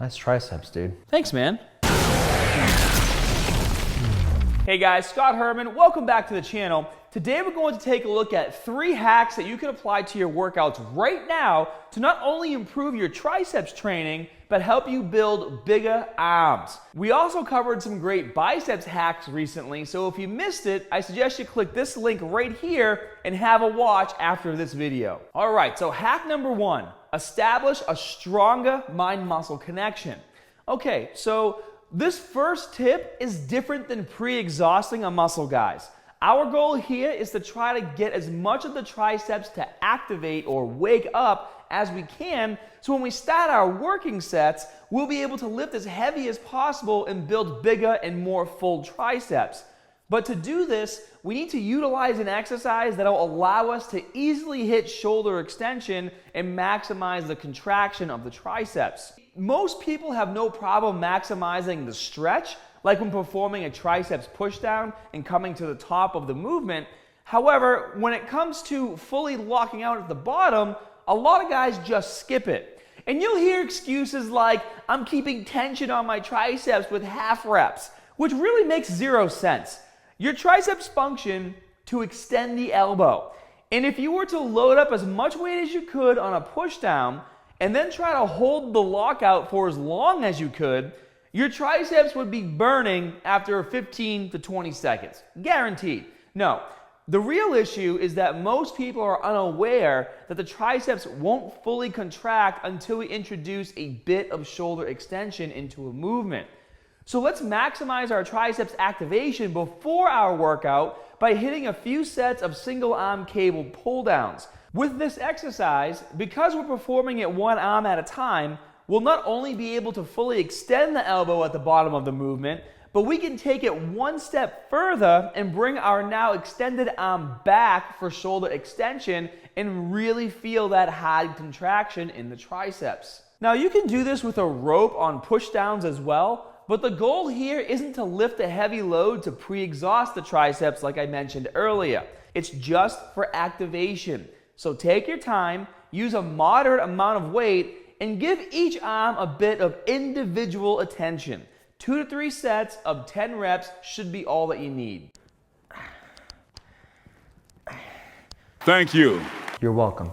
Nice triceps, dude. Thanks, man. Hey guys, Scott Herman, welcome back to the channel. Today we're going to take a look at 3 hacks that you can apply to your workouts right now to not only improve your triceps training, but help you build bigger arms. We also covered some great biceps hacks recently, so if you missed it, I suggest you click this link right here and have a watch after this video. All right, so hack number 1, establish a stronger mind-muscle connection. Okay, so this first tip is different than pre-exhausting a muscle, guys. Our goal here is to try to get as much of the triceps to activate or wake up as we can, so when we start our working sets, we'll be able to lift as heavy as possible and build bigger and more full triceps. But to do this, we need to utilize an exercise that will allow us to easily hit shoulder extension and maximize the contraction of the triceps. Most people have no problem maximizing the stretch, like when performing a triceps pushdown and coming to the top of the movement. However, when it comes to fully locking out at the bottom, a lot of guys just skip it. And you'll hear excuses like, I'm keeping tension on my triceps with half reps, which really makes 0 sense. Your triceps function to extend the elbow. And if you were to load up as much weight as you could on a pushdown and then try to hold the lockout for as long as you could, your triceps would be burning after 15 to 20 seconds. Guaranteed. No, the real issue is that most people are unaware that the triceps won't fully contract until we introduce a bit of shoulder extension into a movement. So let's maximize our triceps activation before our workout by hitting a few sets of single arm cable pull downs. With this exercise, because we're performing it one arm at a time, we'll not only be able to fully extend the elbow at the bottom of the movement, but we can take it one step further and bring our now extended arm back for shoulder extension and really feel that hard contraction in the triceps. Now you can do this with a rope on pushdowns as well, but the goal here isn't to lift a heavy load to pre-exhaust the triceps like I mentioned earlier. It's just for activation. So take your time, use a moderate amount of weight, and give each arm a bit of individual attention. 2 to 3 sets of 10 reps should be all that you need. Thank you. You're welcome.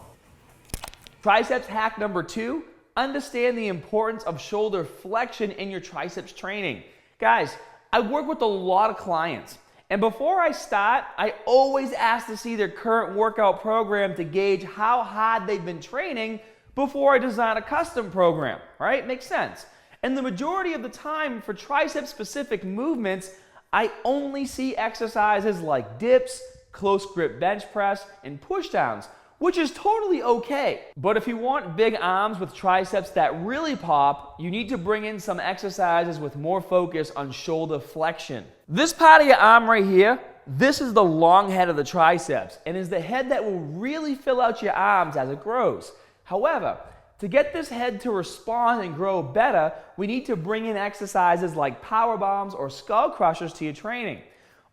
Triceps hack number 2, understand the importance of shoulder flexion in your triceps training. Guys, I work with a lot of clients, and before I start, I always ask to see their current workout program to gauge how hard they've been training before I design a custom program, right? Makes sense. And the majority of the time for tricep specific movements, I only see exercises like dips, close grip bench press, and pushdowns, which is totally okay. But if you want big arms with triceps that really pop, you need to bring in some exercises with more focus on shoulder flexion. This part of your arm right here, this is the long head of the triceps and is the head that will really fill out your arms as it grows. However, to get this head to respond and grow better, we need to bring in exercises like power bombs or skull crushers to your training.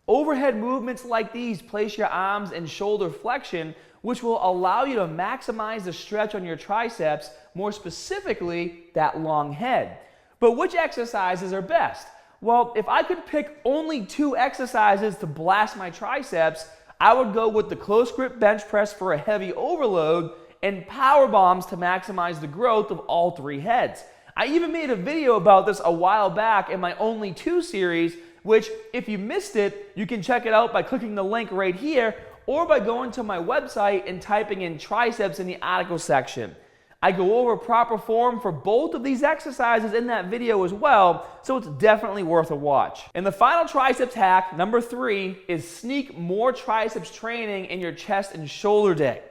Overhead movements like these place your arms in shoulder flexion, which will allow you to maximize the stretch on your triceps, more specifically that long head. But which exercises are best? Well, if I could pick only 2 exercises to blast my triceps, I would go with the close grip bench press for a heavy overload and power bombs to maximize the growth of all 3 heads. I even made a video about this a while back in my Only 2 series, which if you missed it, you can check it out by clicking the link right here or by going to my website and typing in triceps in the article section. I go over proper form for both of these exercises in that video as well, so it's definitely worth a watch. And the final triceps hack, number 3, is sneak more triceps training in your chest and shoulder day.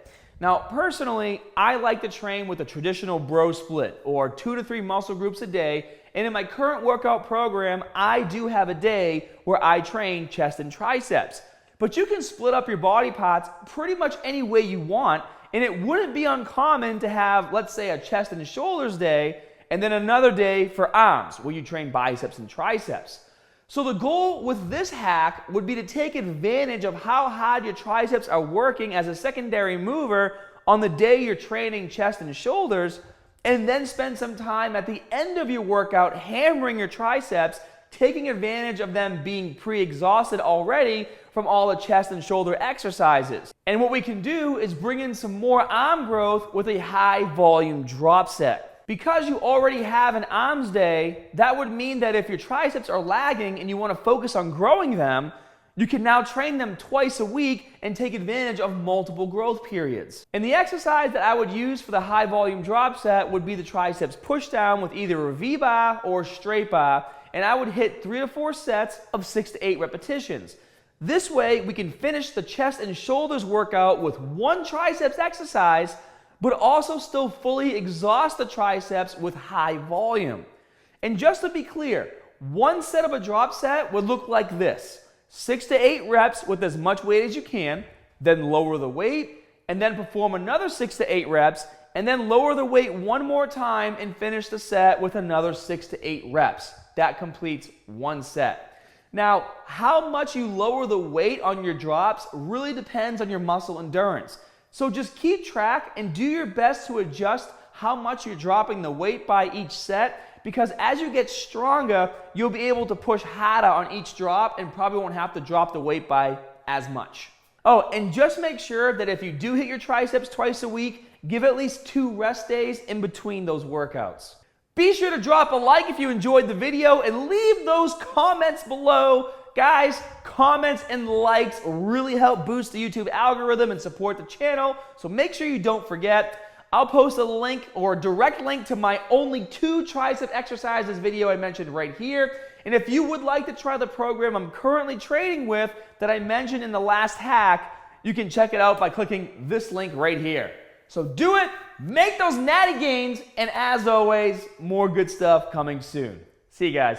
Now, personally, I like to train with a traditional bro split, or 2 to 3 muscle groups a day, and in my current workout program, I do have a day where I train chest and triceps. But you can split up your body parts pretty much any way you want, and it wouldn't be uncommon to have, let's say, a chest and shoulders day, and then another day for arms, where you train biceps and triceps. So the goal with this hack would be to take advantage of how hard your triceps are working as a secondary mover on the day you're training chest and shoulders, and then spend some time at the end of your workout hammering your triceps, taking advantage of them being pre-exhausted already from all the chest and shoulder exercises. And what we can do is bring in some more arm growth with a high volume drop set. Because you already have an arms day, that would mean that if your triceps are lagging and you want to focus on growing them, you can now train them twice a week and take advantage of multiple growth periods. And the exercise that I would use for the high volume drop set would be the triceps push down with either a V-bar or straight bar, and I would hit 3 to 4 sets of 6 to 8 repetitions. This way we can finish the chest and shoulders workout with one triceps exercise, but also still fully exhaust the triceps with high volume. And just to be clear, one set of a drop set would look like this: 6 to 8 reps with as much weight as you can, then lower the weight, and then perform another 6 to 8 reps, and then lower the weight one more time and finish the set with another 6 to 8 reps. That completes one set. Now, how much you lower the weight on your drops really depends on your muscle endurance. So just keep track and do your best to adjust how much you're dropping the weight by each set, because as you get stronger, you'll be able to push harder on each drop and probably won't have to drop the weight by as much. Oh, and just make sure that if you do hit your triceps twice a week, give at least 2 rest days in between those workouts. Be sure to drop a like if you enjoyed the video and leave those comments below. Guys, comments and likes really help boost the YouTube algorithm and support the channel, so make sure you don't forget. I'll post a link or a direct link to my only 2 tricep exercises video I mentioned right here. And if you would like to try the program I'm currently training with that I mentioned in the last hack, you can check it out by clicking this link right here. So do it, make those natty gains, and as always, more good stuff coming soon. See you guys.